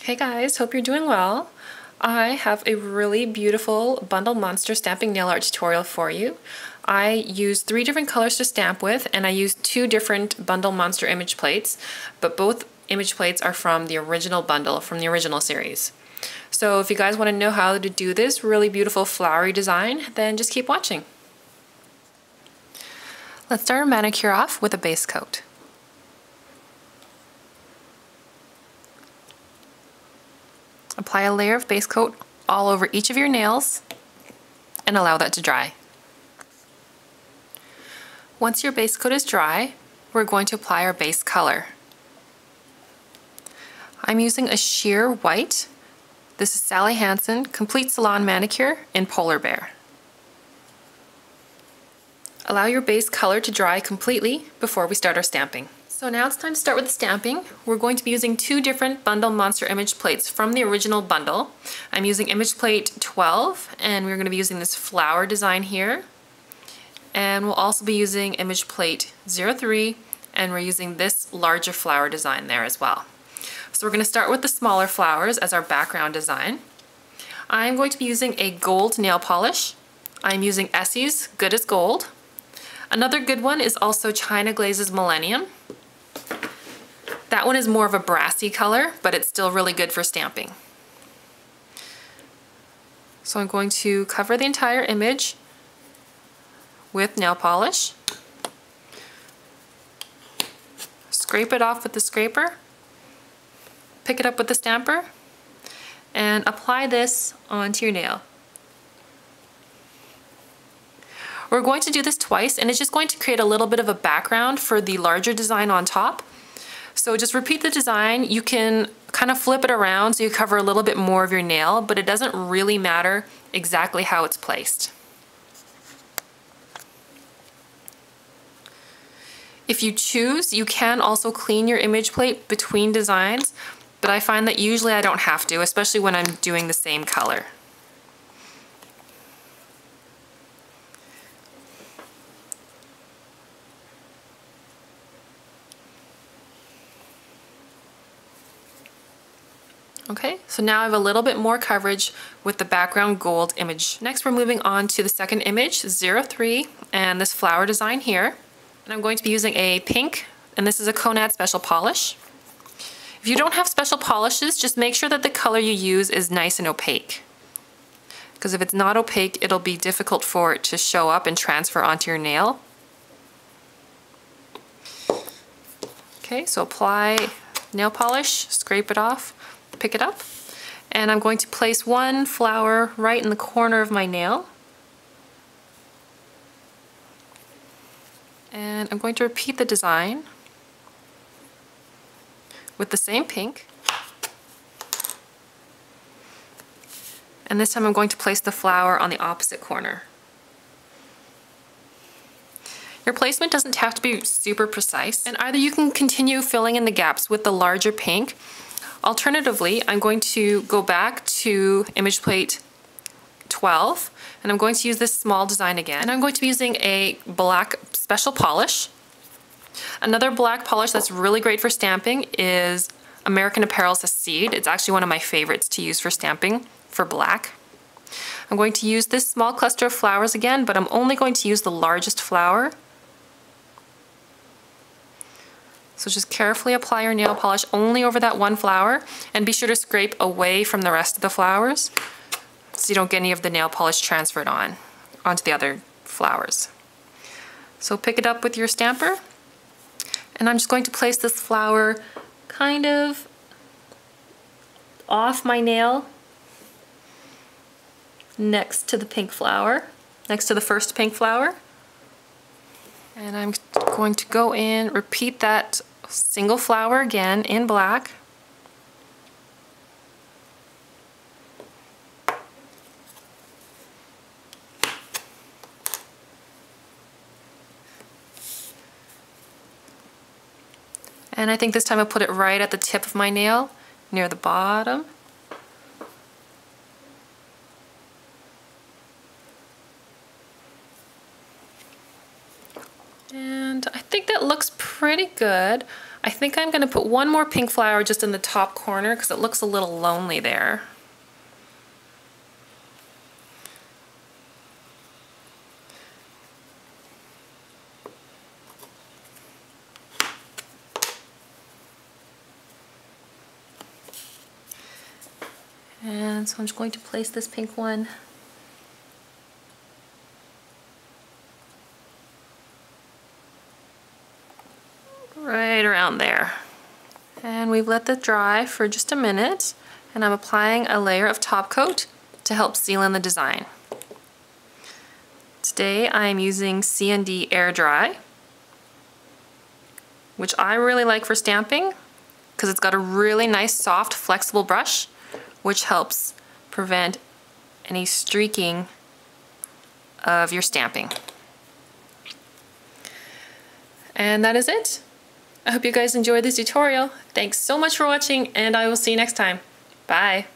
Hey guys, hope you're doing well. I have a really beautiful bundle monster stamping nail art tutorial for you. I used 3 different colors to stamp with, and I used 2 different bundle monster image plates, but both image plates are from the original bundle, from the original series. So if you guys want to know how to do this really beautiful flowery design, then just keep watching. Let's start our manicure off with a base coat. Apply a layer of base coat all over each of your nails and allow that to dry. Once your base coat is dry, we're going to apply our base color. I'm using a sheer white. This is Sally Hansen Complete Salon Manicure in Polar Bear. Allow your base color to dry completely before we start our stamping. So now it's time to start with the stamping. We're going to be using 2 different bundle monster image plates from the original bundle. I'm using image plate 12, and we're going to be using this flower design here. And we'll also be using image plate 03, and we're using this larger flower design there as well. So we're going to start with the smaller flowers as our background design. I'm going to be using a gold nail polish. I'm using Essie's Good as Gold. Another good one is also China Glaze's Millennium. That one is more of a brassy color, but it's still really good for stamping. So I'm going to cover the entire image with nail polish. Scrape it off with the scraper. Pick it up with the stamper and apply this onto your nail. We're going to do this twice, and it's just going to create a little bit of a background for the larger design on top. So just repeat the design. You can kind of flip it around so you cover a little bit more of your nail, but it doesn't really matter exactly how it's placed. If you choose, you can also clean your image plate between designs, but I find that usually I don't have to, especially when I'm doing the same color. Okay, so now I have a little bit more coverage with the background gold image. Next we're moving on to the second image, 03, and this flower design here. And I'm going to be using a pink, and this is a KONAD special polish. If you don't have special polishes, just make sure that the color you use is nice and opaque. Because if it's not opaque, it'll be difficult for it to show up and transfer onto your nail. Okay, so apply nail polish, scrape it off, pick it up, and I'm going to place one flower right in the corner of my nail. And I'm going to repeat the design with the same pink. And this time I'm going to place the flower on the opposite corner. Your placement doesn't have to be super precise, and either you can continue filling in the gaps with the larger pink. Alternatively, I'm going to go back to image plate 12, and I'm going to use this small design again. And I'm going to be using a black special polish. Another black polish that's really great for stamping is American Apparel's Seed. It's actually one of my favorites to use for stamping for black. I'm going to use this small cluster of flowers again, but I'm only going to use the largest flower. So just carefully apply your nail polish only over that one flower, and be sure to scrape away from the rest of the flowers so you don't get any of the nail polish transferred onto the other flowers. So pick it up with your stamper, and I'm just going to place this flower kind of off my nail next to the pink flower, next to the first pink flower. And I'm going to go in, repeat that single flower again in black. And I think this time I'll put it right at the tip of my nail, near the bottom. And I think that looks pretty good. I think I'm going to put one more pink flower just in the top corner because it looks a little lonely there. And so I'm just going to place this pink one right around there. And we've let that dry for just a minute, and I'm applying a layer of top coat to help seal in the design. Today I'm using C&D Air Dry, which I really like for stamping because it's got a really nice soft flexible brush which helps prevent any streaking of your stamping. And that is it. I hope you guys enjoyed this tutorial. Thanks so much for watching, and I will see you next time. Bye.